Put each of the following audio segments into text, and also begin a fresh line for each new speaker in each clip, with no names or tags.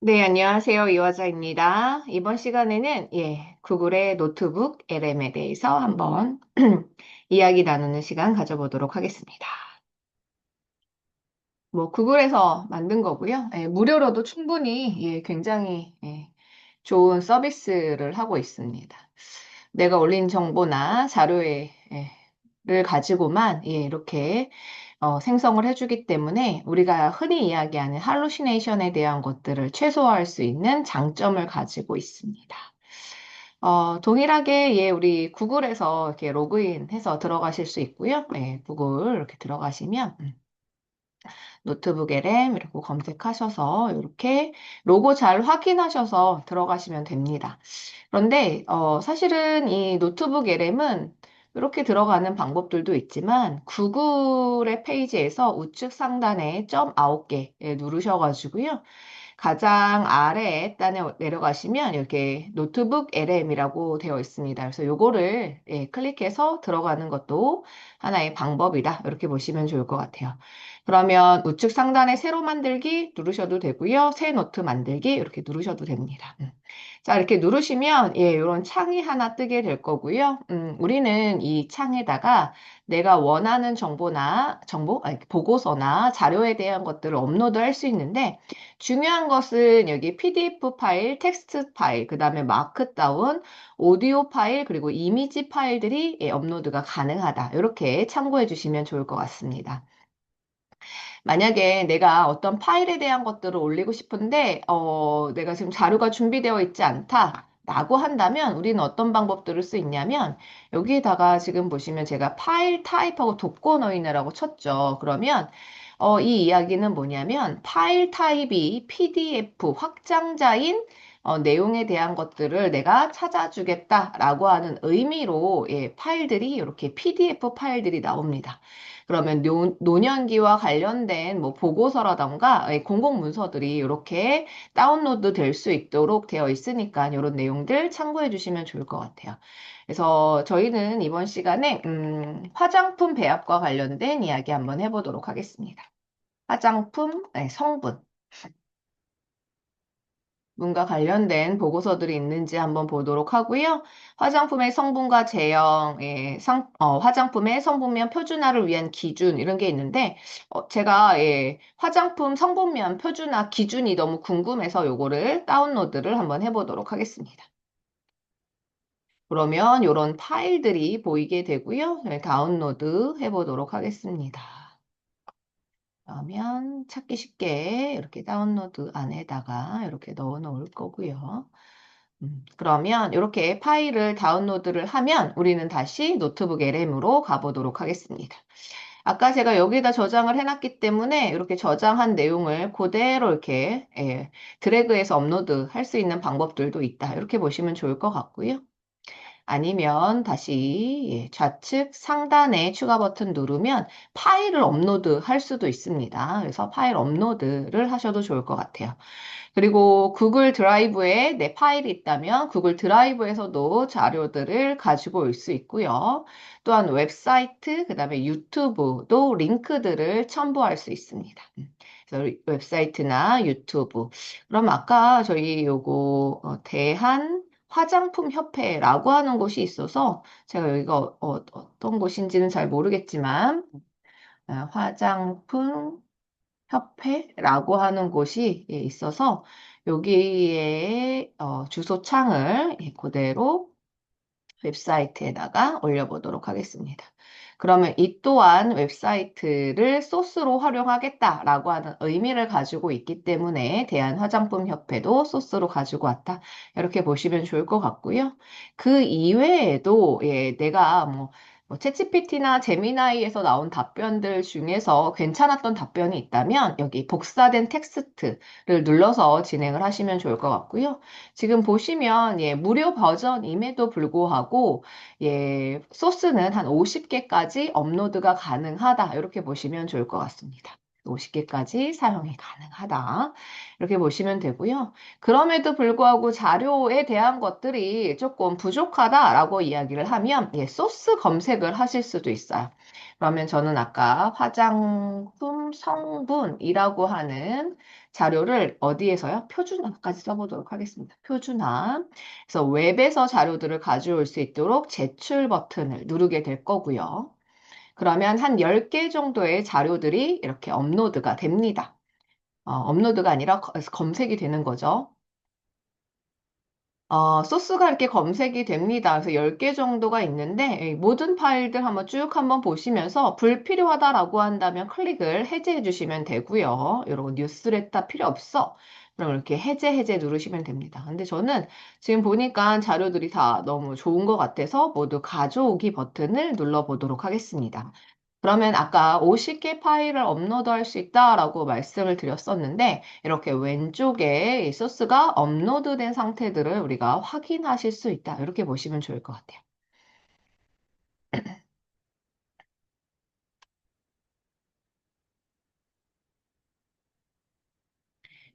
네, 안녕하세요. 이화자입니다. 이번 시간에는 구글의 노트북 LM에 대해서 한번 이야기 나누는 시간 가져보도록 하겠습니다. 뭐 구글에서 만든 거고요. 무료로도 충분히 굉장히 좋은 서비스를 하고 있습니다. 내가 올린 정보나 자료를 가지고만 이렇게 생성을 해주기 때문에 우리가 흔히 이야기하는 할루시네이션에 대한 것들을 최소화할 수 있는 장점을 가지고 있습니다. 동일하게 우리 구글에서 이렇게 로그인해서 들어가실 수 있고요. 구글 이렇게 들어가시면 노트북 LM 이렇게 검색하셔서 이렇게 로고 잘 확인하셔서 들어가시면 됩니다. 그런데 사실은 이 노트북 LM은 이렇게 들어가는 방법들도 있지만 구글의 페이지에서 우측 상단에 점 9개 누르셔가지고요. 가장 아래 단에 내려가시면 이렇게 노트북 LM이라고 되어 있습니다. 그래서 요거를 클릭해서 들어가는 것도 하나의 방법이다. 이렇게 보시면 좋을 것 같아요. 그러면 우측 상단에 새로 만들기 누르셔도 되고요. 새 노트 만들기 이렇게 누르셔도 됩니다. 자, 이렇게 누르시면 이런 창이 하나 뜨게 될 거고요. 우리는 이 창에다가 내가 원하는 보고서나 자료에 대한 것들을 업로드할 수 있는데 중요한 것은 여기 PDF 파일, 텍스트 파일, 그 다음에 마크다운, 오디오 파일, 그리고 이미지 파일들이 업로드가 가능하다. 이렇게 참고해 주시면 좋을 것 같습니다. 만약에 내가 어떤 파일에 대한 것들을 올리고 싶은데, 내가 지금 자료가 준비되어 있지 않다. 라고 한다면 우리는 어떤 방법들을 수 있냐면 여기에다가 지금 보시면 제가 파일 타입하고 독거노인이라고 쳤죠. 그러면 이 이야기는 뭐냐면 파일 타입이 PDF 확장자인 내용에 대한 것들을 내가 찾아주겠다라고 하는 의미로 파일들이 이렇게 PDF 파일들이 나옵니다. 그러면 노년기와 관련된 뭐 보고서라던가 공공 문서들이 이렇게 다운로드 될 수 있도록 되어 있으니까 이런 내용들 참고해 주시면 좋을 것 같아요. 그래서 저희는 이번 시간에 화장품 배합과 관련된 이야기 한번 해보도록 하겠습니다. 화장품 성분. 문과 관련된 보고서들이 있는지 한번 보도록 하고요. 화장품의 성분과 제형, 화장품의 성분면 표준화를 위한 기준 이런 게 있는데 제가 화장품 성분면 표준화 기준이 너무 궁금해서 요거를 다운로드를 한번 해보도록 하겠습니다. 그러면 이런 파일들이 보이게 되고요. 다운로드 해보도록 하겠습니다. 그러면 찾기 쉽게 이렇게 다운로드 안에다가 이렇게 넣어 놓을 거고요. 그러면 이렇게 파일을 다운로드를 하면 우리는 다시 노트북 LM으로 가보도록 하겠습니다. 아까 제가 여기다 저장을 해놨기 때문에 이렇게 저장한 내용을 그대로 이렇게 드래그해서 업로드 할 수 있는 방법들도 있다. 이렇게 보시면 좋을 것 같고요. 아니면 다시 좌측 상단에 추가 버튼 누르면 파일을 업로드 할 수도 있습니다. 그래서 파일 업로드를 하셔도 좋을 것 같아요. 그리고 구글 드라이브에 내 파일이 있다면 구글 드라이브에서도 자료들을 가지고 올 수 있고요. 또한 웹사이트, 그 다음에 유튜브도 링크들을 첨부할 수 있습니다. 그래서 웹사이트나 유튜브. 그럼 아까 저희 요거 대한 화장품 협회라고 하는 곳이 있어서 제가 여기가 떤 곳인지는 잘 모르겠지만 화장품 협회라고 하는 곳이 있어서 여기에 주소창을 그대로 웹사이트에다가 올려보도록 하겠습니다. 그러면 이 또한 웹사이트를 소스로 활용하겠다라고 하는 의미를 가지고 있기 때문에 대한화장품협회도 소스로 가지고 왔다. 이렇게 보시면 좋을 것 같고요. 그 이외에도 내가 뭐 챗GPT나 제미나이에서 나온 답변들 중에서 괜찮았던 답변이 있다면 여기 복사된 텍스트를 눌러서 진행을 하시면 좋을 것 같고요. 지금 보시면 무료 버전임에도 불구하고 소스는 한 50개까지 업로드가 가능하다. 이렇게 보시면 좋을 것 같습니다. 50개까지 사용이 가능하다. 이렇게 보시면 되고요. 그럼에도 불구하고 자료에 대한 것들이 조금 부족하다라고 이야기를 하면 예, 소스 검색을 하실 수도 있어요. 그러면 저는 아까 화장품 성분이라고 하는 자료를 어디에서요? 표준화까지 써보도록 하겠습니다. 표준화. 그래서 웹에서 자료들을 가져올 수 있도록 제출 버튼을 누르게 될 거고요. 그러면 한 10개 정도의 자료들이 이렇게 업로드가 됩니다. 업로드가 아니라 검색이 되는 거죠. 소스가 이렇게 검색이 됩니다. 그래서 10개 정도가 있는데 이 모든 파일들 한번 보시면서 불필요하다라고 한다면 클릭을 해제해 주시면 되고요. 이런 뉴스레터 필요 없어. 그럼 이렇게 해제 누르시면 됩니다. 근데 저는 지금 보니까 자료들이 다 너무 좋은 것 같아서 모두 가져오기 버튼을 눌러보도록 하겠습니다. 그러면 아까 50개 파일을 업로드할 수 있다라고 말씀을 드렸었는데 이렇게 왼쪽에 이 소스가 업로드된 상태들을 우리가 확인하실 수 있다. 이렇게 보시면 좋을 것 같아요.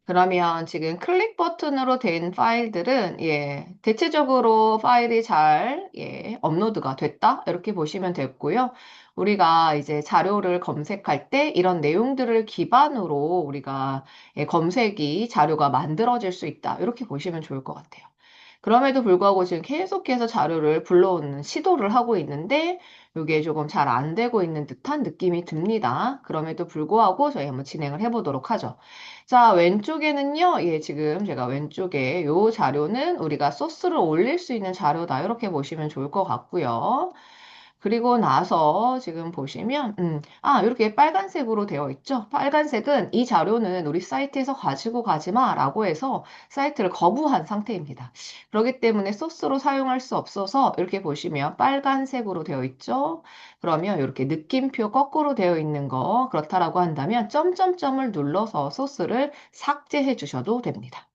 그러면 지금 클릭 버튼으로 된 파일들은 예, 대체적으로 파일이 잘 예, 업로드가 됐다. 이렇게 보시면 됐고요. 우리가 이제 자료를 검색할 때 이런 내용들을 기반으로 우리가 예, 검색이 자료가 만들어질 수 있다. 이렇게 보시면 좋을 것 같아요. 그럼에도 불구하고 지금 계속해서 자료를 불러오는 시도를 하고 있는데 이게 조금 잘 안 되고 있는 듯한 느낌이 듭니다. 그럼에도 불구하고 저희 한번 진행을 해보도록 하죠. 자, 왼쪽에는요, 예, 지금 제가 왼쪽에 요 자료는 우리가 소스를 올릴 수 있는 자료다. 이렇게 보시면 좋을 것 같고요. 그리고 나서 지금 보시면, 이렇게 빨간색으로 되어 있죠? 빨간색은 이 자료는 우리 사이트에서 가지고 가지 마 라고 해서 사이트를 거부한 상태입니다. 그렇기 때문에 소스로 사용할 수 없어서 이렇게 보시면 빨간색으로 되어 있죠? 그러면 이렇게 느낌표 거꾸로 되어 있는 거, 그렇다라고 한다면 점점점을 눌러서 소스를 삭제해 주셔도 됩니다.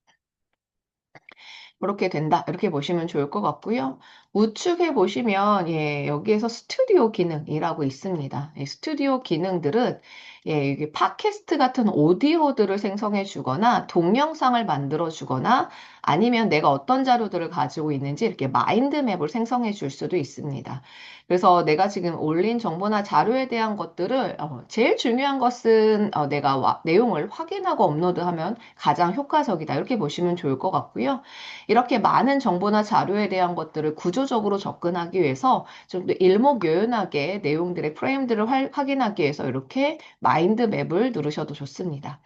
그렇게 된다. 이렇게 보시면 좋을 것 같고요. 우측에 보시면 예, 여기에서 스튜디오 기능이라고 있습니다. 이 스튜디오 기능들은 예, 이게 팟캐스트 같은 오디오들을 생성해 주거나 동영상을 만들어 주거나 아니면 내가 어떤 자료들을 가지고 있는지 이렇게 마인드맵을 생성해 줄 수도 있습니다. 그래서 내가 지금 올린 정보나 자료에 대한 것들을 제일 중요한 것은 내가 내용을 확인하고 업로드하면 가장 효과적이다. 이렇게 보시면 좋을 것 같고요. 이렇게 많은 정보나 자료에 대한 것들을 구조적으로 접근하기 위해서 좀 더 일목요연하게 내용들의 프레임들을 확인하기 위해서 이렇게 마인드맵을 누르셔도 좋습니다.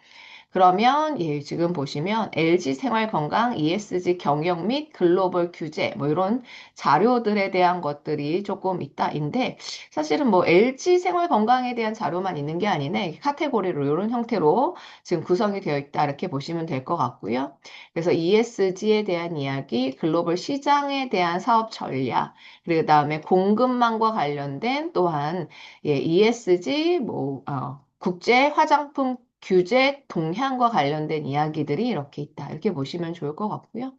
그러면 예, 지금 보시면 LG 생활건강, ESG 경영 및 글로벌 규제 뭐 이런 자료들에 대한 것들이 조금 있다인데 사실은 뭐 LG 생활건강에 대한 자료만 있는 게 아니네 카테고리로 이런 형태로 지금 구성이 되어 있다 이렇게 보시면 될 것 같고요. 그래서 ESG에 대한 이야기, 글로벌 시장에 대한 사업 전략, 그리고 그다음에 공급망과 관련된 또한 예, ESG 국제 화장품 규제 동향과 관련된 이야기들이 이렇게 있다. 이렇게 보시면 좋을 것 같고요.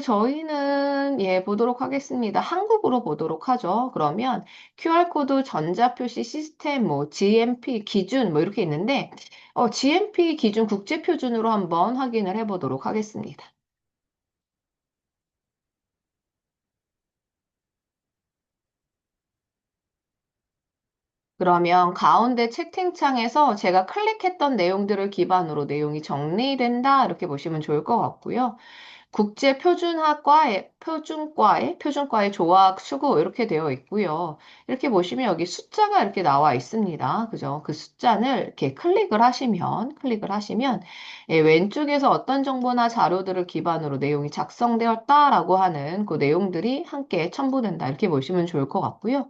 저희는 예, 보도록 하겠습니다. 한국으로 보도록 하죠. 그러면 QR코드 전자표시 시스템, 뭐 GMP 기준 뭐 이렇게 있는데 GMP 기준 국제 표준으로 한번 확인을 해보도록 하겠습니다. 그러면 가운데 채팅창에서 제가 클릭했던 내용들을 기반으로 내용이 정리된다. 이렇게 보시면 좋을 것 같고요. 표준과의 조학 수고 이렇게 되어 있고요. 이렇게 보시면 여기 숫자가 이렇게 나와 있습니다. 그죠? 그 숫자를 이렇게 클릭을 하시면 예, 왼쪽에서 어떤 정보나 자료들을 기반으로 내용이 작성되었다라고 하는 그 내용들이 함께 첨부된다. 이렇게 보시면 좋을 것 같고요.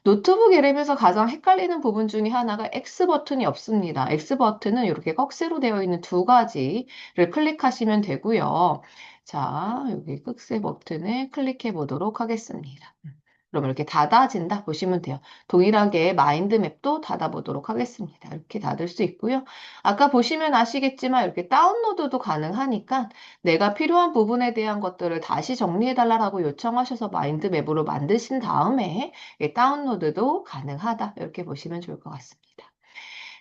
노트북 앱에서 가장 헷갈리는 부분 중에 하나가 X 버튼이 없습니다. X 버튼은 이렇게 꺽쇠로 되어 있는 두 가지를 클릭하시면 되고요. 자, 여기 꺽쇠 버튼을 클릭해 보도록 하겠습니다. 그럼 이렇게 닫아진다 보시면 돼요. 동일하게 마인드맵도 닫아보도록 하겠습니다. 이렇게 닫을 수 있고요. 아까 보시면 아시겠지만 이렇게 다운로드도 가능하니까 내가 필요한 부분에 대한 것들을 다시 정리해달라고 요청하셔서 마인드맵으로 만드신 다음에 다운로드도 가능하다. 이렇게 보시면 좋을 것 같습니다.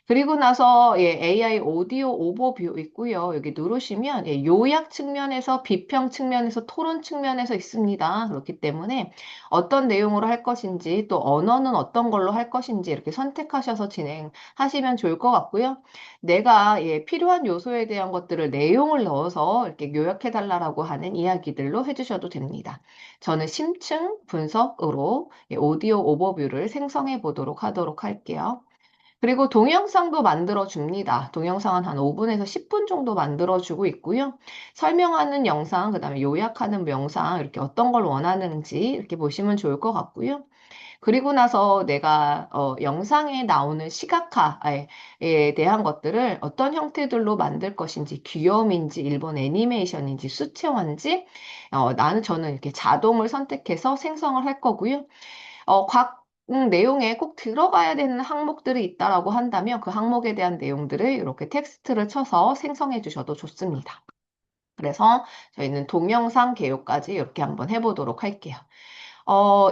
그리고 나서 예, AI 오디오 오버뷰 있고요. 여기 누르시면 예, 요약 측면에서 비평 측면에서 토론 측면에서 있습니다. 그렇기 때문에 어떤 내용으로 할 것인지 또 언어는 어떤 걸로 할 것인지 이렇게 선택하셔서 진행하시면 좋을 것 같고요. 내가 예, 필요한 요소에 대한 것들을 내용을 넣어서 이렇게 요약해 달라고 하는 이야기들로 해주셔도 됩니다. 저는 심층 분석으로 예, 오디오 오버뷰를 생성해 보도록 하도록 할게요. 그리고 동영상도 만들어 줍니다. 동영상은 한 5분에서 10분 정도 만들어 주고 있고요. 설명하는 영상, 그다음에 요약하는 영상, 이렇게 어떤 걸 원하는지 이렇게 보시면 좋을 것 같고요. 그리고 나서 내가 영상에 나오는 시각화에 대한 것들을 어떤 형태들로 만들 것인지, 귀여움인지, 일본 애니메이션인지, 수채화인지, 저는 이렇게 자동을 선택해서 생성을 할 거고요. 각 내용에 꼭 들어가야 되는 항목들이 있다라고 한다면 그 항목에 대한 내용들을 이렇게 텍스트를 쳐서 생성해 주셔도 좋습니다. 그래서 저희는 동영상 개요까지 이렇게 한번 해보도록 할게요.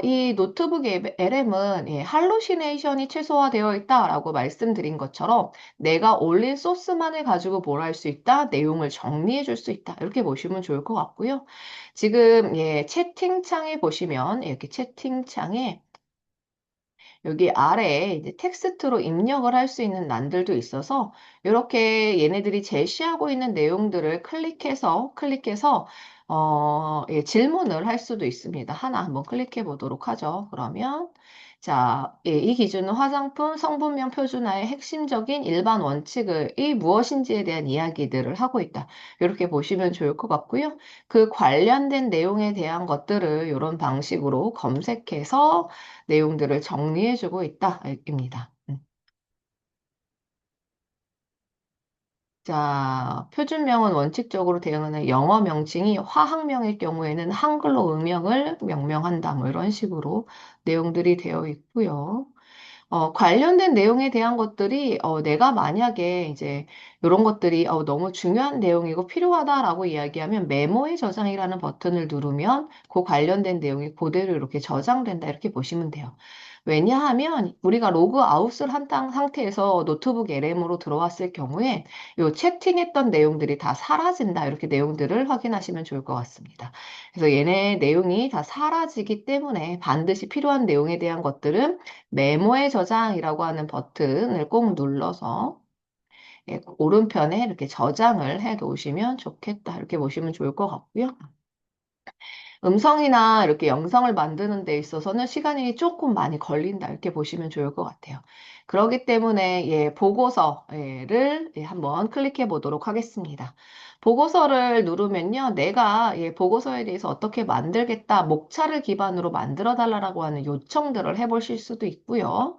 이 노트북 LM은 예, 할루시네이션이 최소화되어 있다라고 말씀드린 것처럼 내가 올린 소스만을 가지고 뭘 할 수 있다, 내용을 정리해 줄 수 있다. 이렇게 보시면 좋을 것 같고요. 지금 예, 채팅창에 보시면 이렇게 채팅창에 여기 아래에 이제 텍스트로 입력을 할 수 있는 란들도 있어서 이렇게 얘네들이 제시하고 있는 내용들을 클릭해서 예, 질문을 할 수도 있습니다. 하나 한번 클릭해 보도록 하죠. 그러면 자, 예, 이 기준은 화장품 성분명 표준화의 핵심적인 일반 원칙이 무엇인지에 대한 이야기들을 하고 있다. 이렇게 보시면 좋을 것 같고요. 그 관련된 내용에 대한 것들을 이런 방식으로 검색해서 내용들을 정리해주고 있다, 입니다. 자, 표준명은 원칙적으로 대응하는 영어 명칭이 화학명일 경우에는 한글로 음명을 명명한다. 뭐 이런 식으로 내용들이 되어 있고요. 관련된 내용에 대한 것들이 내가 만약에 이제 이런 것들이 너무 중요한 내용이고 필요하다라고 이야기하면 메모의 저장이라는 버튼을 누르면 그 관련된 내용이 그대로 이렇게 저장된다 이렇게 보시면 돼요. 왜냐하면 우리가 로그아웃을 한 상태에서 노트북 LM으로 들어왔을 경우에 요 채팅했던 내용들이 다 사라진다 이렇게 내용들을 확인하시면 좋을 것 같습니다. 그래서 얘네 내용이 다 사라지기 때문에 반드시 필요한 내용에 대한 것들은 메모의 저장이라고 하는 버튼을 꼭 눌러서 예, 오른편에 이렇게 저장을 해 놓으시면 좋겠다. 이렇게 보시면 좋을 것 같고요. 음성이나 이렇게 영상을 만드는 데 있어서는 시간이 조금 많이 걸린다. 이렇게 보시면 좋을 것 같아요. 그렇기 때문에 예, 보고서를 예, 한번 클릭해 보도록 하겠습니다. 보고서를 누르면요. 내가 예, 보고서에 대해서 어떻게 만들겠다. 목차를 기반으로 만들어 달라고 하는 요청들을 해보실 수도 있고요.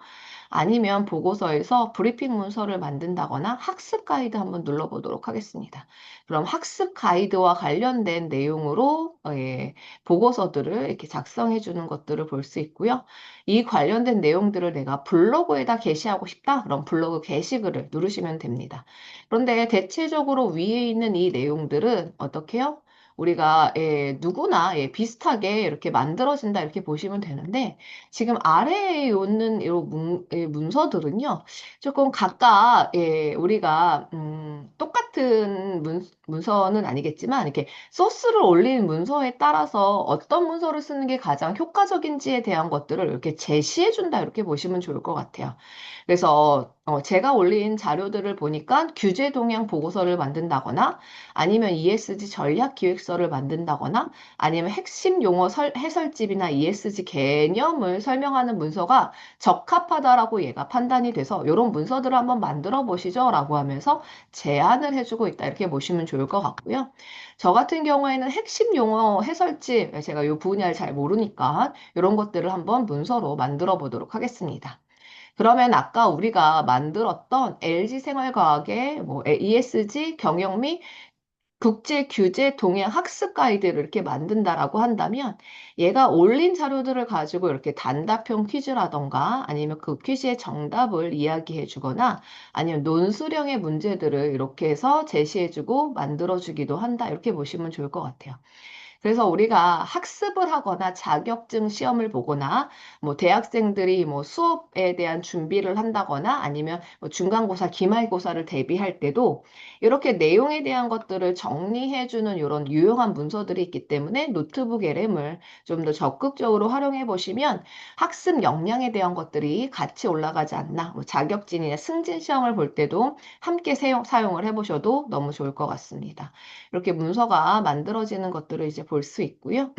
아니면 보고서에서 브리핑 문서를 만든다거나 학습 가이드 한번 눌러보도록 하겠습니다. 그럼 학습 가이드와 관련된 내용으로 예, 보고서들을 이렇게 작성해 주는 것들을 볼 수 있고요. 이 관련된 내용들을 내가 블로그에다 게시하고 싶다? 그럼 블로그 게시글을 누르시면 됩니다. 그런데 대체적으로 위에 있는 이 내용들은 어떻게 해요? 우리가 예, 누구나 예, 비슷하게 이렇게 만들어진다 이렇게 보시면 되는데 지금 아래에 있는 이 문서들은요 조금 각각 예, 우리가 똑같은 문서는 아니겠지만 이렇게 소스를 올린 문서에 따라서 어떤 문서를 쓰는 게 가장 효과적인지에 대한 것들을 이렇게 제시해 준다 이렇게 보시면 좋을 것 같아요. 그래서 제가 올린 자료들을 보니까 규제 동향 보고서를 만든다거나 아니면 ESG 전략 기획서를 만든다거나 아니면 핵심 용어 해설집이나 ESG 개념을 설명하는 문서가 적합하다라고 얘가 판단이 돼서 이런 문서들을 한번 만들어 보시죠 라고 하면서 제안을 해주고 있다 이렇게 보시면 좋을 것 같고요. 저 같은 경우에는 핵심 용어 해설집 제가 이 분야를 잘 모르니까 이런 것들을 한번 문서로 만들어 보도록 하겠습니다. 그러면 아까 우리가 만들었던 LG생활과학의 뭐 ESG 경영 및 국제 규제 동행 학습 가이드를 이렇게 만든다라고 한다면 얘가 올린 자료들을 가지고 이렇게 단답형 퀴즈라던가 아니면 그 퀴즈의 정답을 이야기해 주거나 아니면 논술형의 문제들을 이렇게 해서 제시해 주고 만들어 주기도 한다. 이렇게 보시면 좋을 것 같아요. 그래서 우리가 학습을 하거나 자격증 시험을 보거나 뭐 대학생들이 뭐 수업에 대한 준비를 한다거나 아니면 뭐 중간고사, 기말고사를 대비할 때도 이렇게 내용에 대한 것들을 정리해주는 이런 유용한 문서들이 있기 때문에 노트북 LM을 좀 더 적극적으로 활용해 보시면 학습 역량에 대한 것들이 같이 올라가지 않나. 뭐 자격증이나 승진 시험을 볼 때도 함께 사용을 해보셔도 너무 좋을 것 같습니다. 이렇게 문서가 만들어지는 것들을 이제 볼 수 있고요.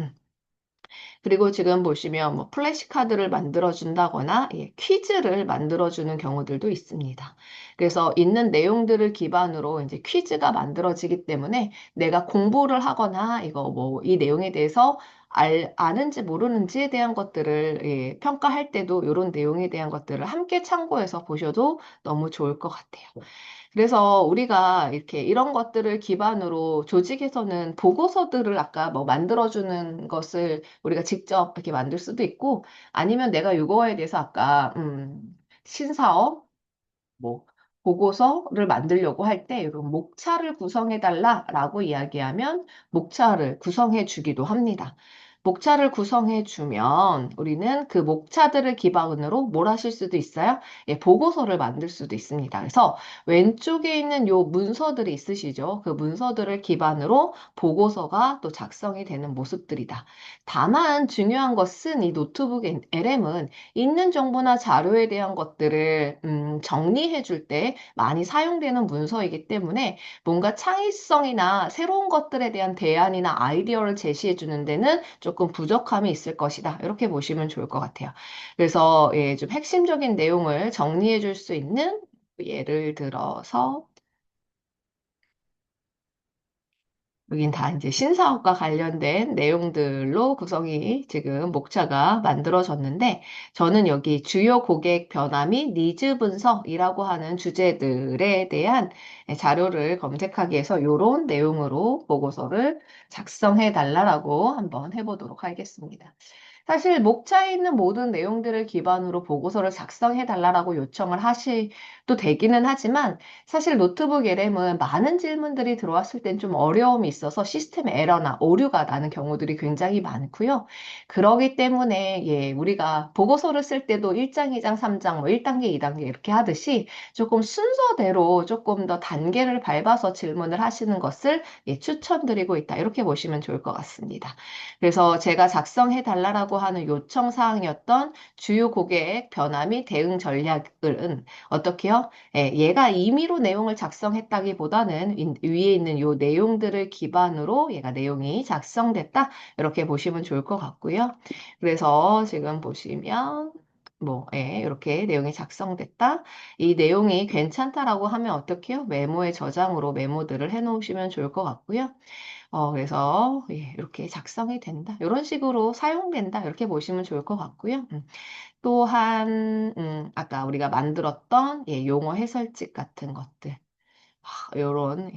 그리고 지금 보시면 뭐 플래시카드를 만들어준다거나 퀴즈를 만들어주는 경우들도 있습니다. 그래서 있는 내용들을 기반으로 이제 퀴즈가 만들어지기 때문에 내가 공부를 하거나 이거 뭐 이 내용에 대해서 아는지 모르는지에 대한 것들을 평가할 때도 이런 내용에 대한 것들을 함께 참고해서 보셔도 너무 좋을 것 같아요. 그래서 우리가 이렇게 이런 것들을 기반으로 조직에서는 보고서들을 아까 뭐 만들어주는 것을 우리가 직접 이렇게 만들 수도 있고 아니면 내가 이거에 대해서 아까 신사업 뭐 보고서를 만들려고 할 때 이런 목차를 구성해 달라라고 이야기하면 목차를 구성해 주기도 합니다. 목차를 구성해 주면 우리는 그 목차들을 기반으로 뭘 하실 수도 있어요? 보고서를 만들 수도 있습니다. 그래서 왼쪽에 있는 요 문서들이 있으시죠? 그 문서들을 기반으로 보고서가 또 작성이 되는 모습들이다. 다만 중요한 것은 이 노트북 LM은 있는 정보나 자료에 대한 것들을 정리해 줄 때 많이 사용되는 문서이기 때문에 뭔가 창의성이나 새로운 것들에 대한 대안이나 아이디어를 제시해 주는 데는 조금 부족함이 있을 것이다. 이렇게 보시면 좋을 것 같아요. 그래서 좀 핵심적인 내용을 정리해 줄 수 있는 예를 들어서 여긴 다 이제 신사업과 관련된 내용들로 구성이 지금 목차가 만들어졌는데 저는 여기 주요 고객 변화 및 니즈 분석이라고 하는 주제들에 대한 자료를 검색하기 위해서 이런 내용으로 보고서를 작성해 달라고 한번 해보도록 하겠습니다. 사실 목차에 있는 모든 내용들을 기반으로 보고서를 작성해 달라고 요청을 하셔도 되기는 하지만 사실 노트북 LM은 많은 질문들이 들어왔을 땐 좀 어려움이 있어서 시스템 에러나 오류가 나는 경우들이 굉장히 많고요. 그러기 때문에 우리가 보고서를 쓸 때도 1장, 2장, 3장, 뭐 1단계, 2단계 이렇게 하듯이 조금 순서대로 조금 더 단계를 밟아서 질문을 하시는 것을 추천드리고 있다. 이렇게 보시면 좋을 것 같습니다. 그래서 제가 작성해 달라고 하는 요청 사항이었던 주요 고객 변화 및 대응 전략은 어떻게요? 얘가 임의로 내용을 작성했다기보다는 위에 있는 요 내용들을 기반으로 얘가 내용이 작성됐다. 이렇게 보시면 좋을 것 같고요. 그래서 지금 보시면 이렇게 내용이 작성됐다. 이 내용이 괜찮다라고 하면 어떻게요? 메모의 저장으로 메모들을 해 놓으시면 좋을 것 같고요. 그래서 이렇게 작성이 된다. 이런 식으로 사용된다. 이렇게 보시면 좋을 것 같고요. 또한 아까 우리가 만들었던 용어 해설집 같은 것들. 요런,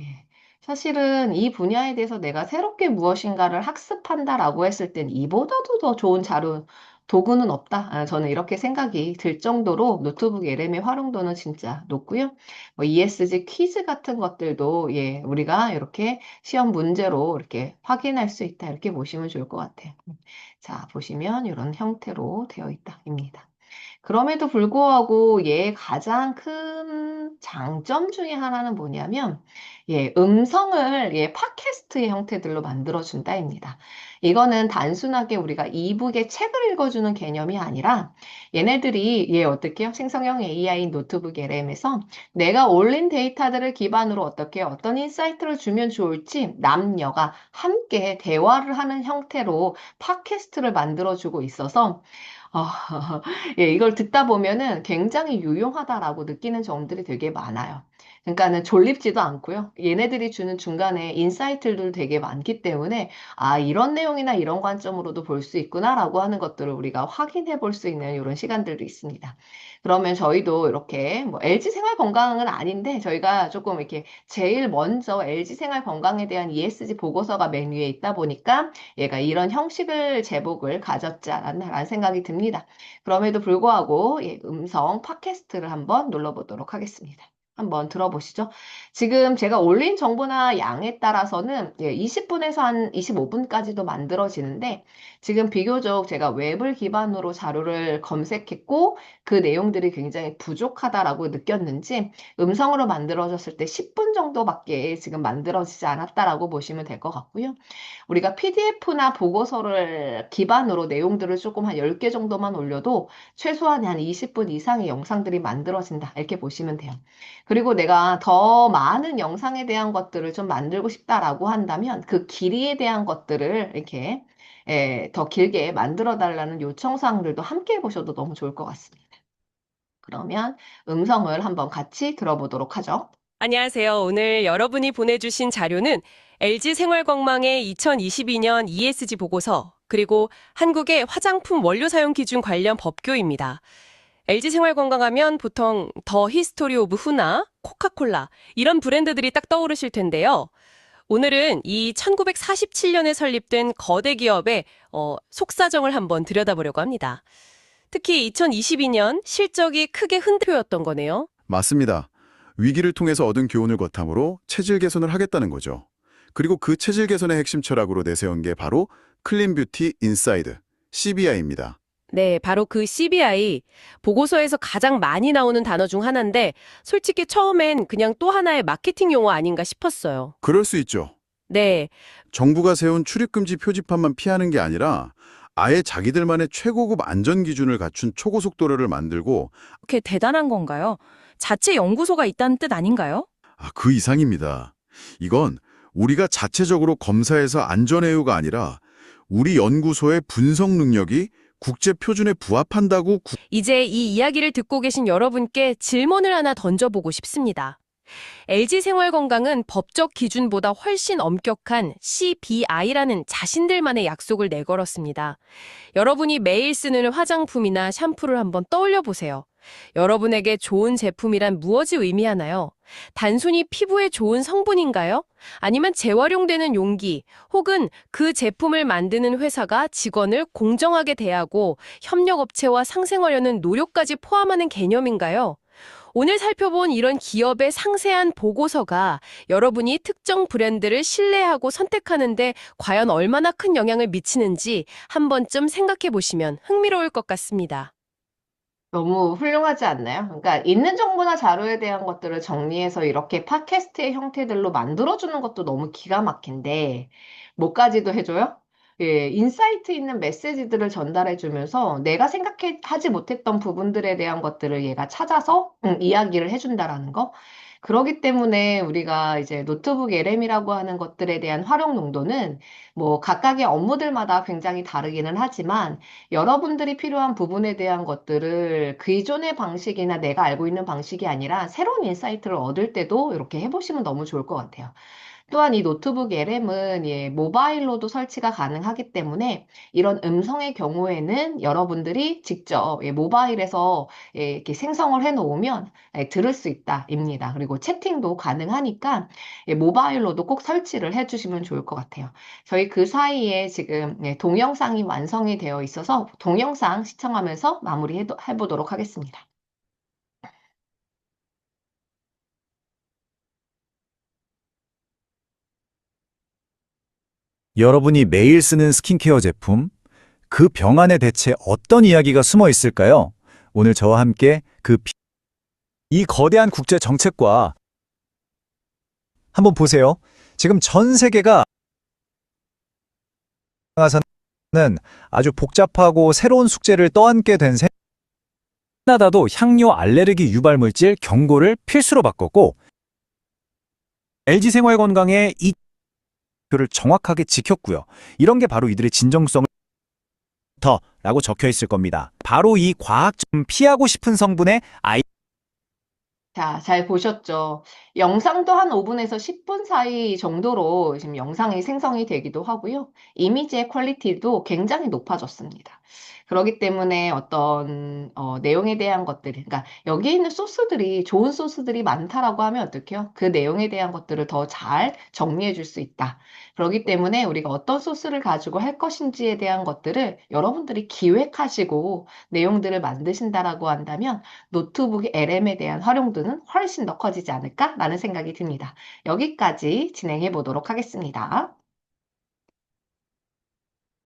사실은 이 분야에 대해서 내가 새롭게 무엇인가를 학습한다라고 했을 땐 이보다도 더 좋은 자료, 도구는 없다. 저는 이렇게 생각이 들 정도로 노트북 LM의 활용도는 진짜 높고요. 뭐 ESG 퀴즈 같은 것들도 우리가 이렇게 시험 문제로 이렇게 확인할 수 있다. 이렇게 보시면 좋을 것 같아요. 자, 보시면 이런 형태로 되어 있다입니다. 그럼에도 불구하고 얘의 가장 큰 장점 중에 하나는 뭐냐면, 음성을 팟캐스트의 형태들로 만들어준다입니다. 이거는 단순하게 우리가 이북의 책을 읽어주는 개념이 아니라 얘네들이 어떻게요? 생성형 AI 노트북 LM에서 내가 올린 데이터들을 기반으로 어떻게 어떤 인사이트를 주면 좋을지 남녀가 함께 대화를 하는 형태로 팟캐스트를 만들어주고 있어서 이걸 듣다 보면은 굉장히 유용하다라고 느끼는 점들이 되게 많아요. 그러니까는 졸립지도 않고요. 얘네들이 주는 중간에 인사이트들도 되게 많기 때문에 이런 내용이나 이런 관점으로도 볼 수 있구나라고 하는 것들을 우리가 확인해 볼 수 있는 이런 시간들도 있습니다. 그러면 저희도 이렇게 뭐 LG 생활 건강은 아닌데 저희가 조금 이렇게 제일 먼저 LG 생활 건강에 대한 ESG 보고서가 맨 위에 있다 보니까 얘가 이런 형식을 제복을 가졌지 않았나라는 생각이 듭니다. 그럼에도 불구하고 음성 팟캐스트를 한번 눌러보도록 하겠습니다. 한번 들어보시죠. 지금 제가 올린 정보나 양에 따라서는 20분에서 한 25분까지도 만들어지는데 지금 비교적 제가 웹을 기반으로 자료를 검색했고 그 내용들이 굉장히 부족하다라고 느꼈는지 음성으로 만들어졌을 때 10분 정도밖에 지금 만들어지지 않았다라고 보시면 될 것 같고요. 우리가 PDF나 보고서를 기반으로 내용들을 조금 한 10개 정도만 올려도 최소한 한 20분 이상의 영상들이 만들어진다. 이렇게 보시면 돼요. 그리고 내가 더 많은 영상에 대한 것들을 좀 만들고 싶다라고 한다면 그 길이에 대한 것들을 이렇게 더 길게 만들어 달라는 요청사항들도 함께 해보셔도 너무 좋을 것 같습니다. 그러면 음성을 한번 같이 들어보도록 하죠.
안녕하세요. 오늘 여러분이 보내주신 자료는 LG 생활건망의 2022년 ESG 보고서, 그리고 한국의 화장품 원료 사용 기준 관련 법규입니다. LG 생활건강하면 보통 더 히스토리 오브 후나, 코카콜라 이런 브랜드들이 딱 떠오르실 텐데요. 오늘은 이 1947년에 설립된 거대 기업의 속사정을 한번 들여다보려고 합니다. 특히 2022년 실적이 크게 흔들렸던 거네요.
맞습니다. 위기를 통해서 얻은 교훈을 바탕으로 체질 개선을 하겠다는 거죠. 그리고 그 체질 개선의 핵심 철학으로 내세운 게 바로 클린 뷰티 인사이드, CBI입니다.
네, 바로 그 CBI, 보고서에서 가장 많이 나오는 단어 중 하나인데 솔직히 처음엔 그냥 또 하나의 마케팅 용어 아닌가 싶었어요.
그럴 수 있죠.
네,
정부가 세운 출입금지 표지판만 피하는 게 아니라 아예 자기들만의 최고급 안전 기준을 갖춘 초고속 도로를 만들고
그렇게 대단한 건가요? 자체 연구소가 있다는 뜻 아닌가요?
그 이상입니다. 이건 우리가 자체적으로 검사해서 안전해요가 아니라 우리 연구소의 분석 능력이 국제 표준에 부합한다고
이제 이 이야기를 듣고 계신 여러분께 질문을 하나 던져보고 싶습니다. LG 생활건강은 법적 기준보다 훨씬 엄격한 CBI라는 자신들만의 약속을 내걸었습니다. 여러분이 매일 쓰는 화장품이나 샴푸를 한번 떠올려 보세요. 여러분에게 좋은 제품이란 무엇이 의미하나요? 단순히 피부에 좋은 성분인가요? 아니면 재활용되는 용기, 혹은 그 제품을 만드는 회사가 직원을 공정하게 대하고 협력업체와 상생하려는 노력까지 포함하는 개념인가요? 오늘 살펴본 이런 기업의 상세한 보고서가 여러분이 특정 브랜드를 신뢰하고 선택하는데 과연 얼마나 큰 영향을 미치는지 한 번쯤 생각해 보시면 흥미로울 것 같습니다.
너무 훌륭하지 않나요? 그러니까 있는 정보나 자료에 대한 것들을 정리해서 이렇게 팟캐스트의 형태들로 만들어주는 것도 너무 기가 막힌데, 뭐까지도 해줘요? 인사이트 있는 메시지들을 전달해주면서 내가 하지 못했던 부분들에 대한 것들을 얘가 찾아서 이야기를 해준다라는 거. 그러기 때문에 우리가 이제 노트북 LM이라고 하는 것들에 대한 활용 농도는 뭐 각각의 업무들마다 굉장히 다르기는 하지만 여러분들이 필요한 부분에 대한 것들을 기존의 방식이나 내가 알고 있는 방식이 아니라 새로운 인사이트를 얻을 때도 이렇게 해보시면 너무 좋을 것 같아요. 또한 이 노트북 LM은 모바일로도 설치가 가능하기 때문에 이런 음성의 경우에는 여러분들이 직접 모바일에서 이렇게 생성을 해 놓으면 들을 수 있다입니다. 그리고 채팅도 가능하니까 모바일로도 꼭 설치를 해 주시면 좋을 것 같아요. 저희 그 사이에 지금 동영상이 완성이 되어 있어서 동영상 시청하면서 해보도록 하겠습니다.
여러분이 매일 쓰는 스킨케어 제품, 그 병 안에 대체 어떤 이야기가 숨어 있을까요? 오늘 저와 함께 이 거대한 국제 정책과 한번 보세요. 지금 전 세계가 는 아주 복잡하고 새로운 숙제를 떠안게 된 캐나다도 향료 알레르기 유발 물질 경고를 필수로 바꿨고 LG 생활건강의 이 표를 정확하게 지켰고요. 이런 게 바로 이들의 진정성을 라고 적혀 있을 겁니다. 바로 이 과학 좀 피하고 싶은 성분의
자, 잘 보셨죠? 영상도 한 5분에서 10분 사이 정도로 지금 영상이 생성이 되기도 하고요. 이미지의 퀄리티도 굉장히 높아졌습니다. 그렇기 때문에 어떤 내용에 대한 것들이, 그러니까 여기 있는 소스들이 좋은 소스들이 많다라고 하면 어떡해요? 그 내용에 대한 것들을 더 잘 정리해 줄 수 있다. 그렇기 때문에 우리가 어떤 소스를 가지고 할 것인지에 대한 것들을 여러분들이 기획하시고 내용들을 만드신다라고 한다면 노트북 LM에 대한 활용도는 가치는 훨씬 더 커지지 않을까라는 생각이 듭니다. 여기까지 진행해 보도록 하겠습니다.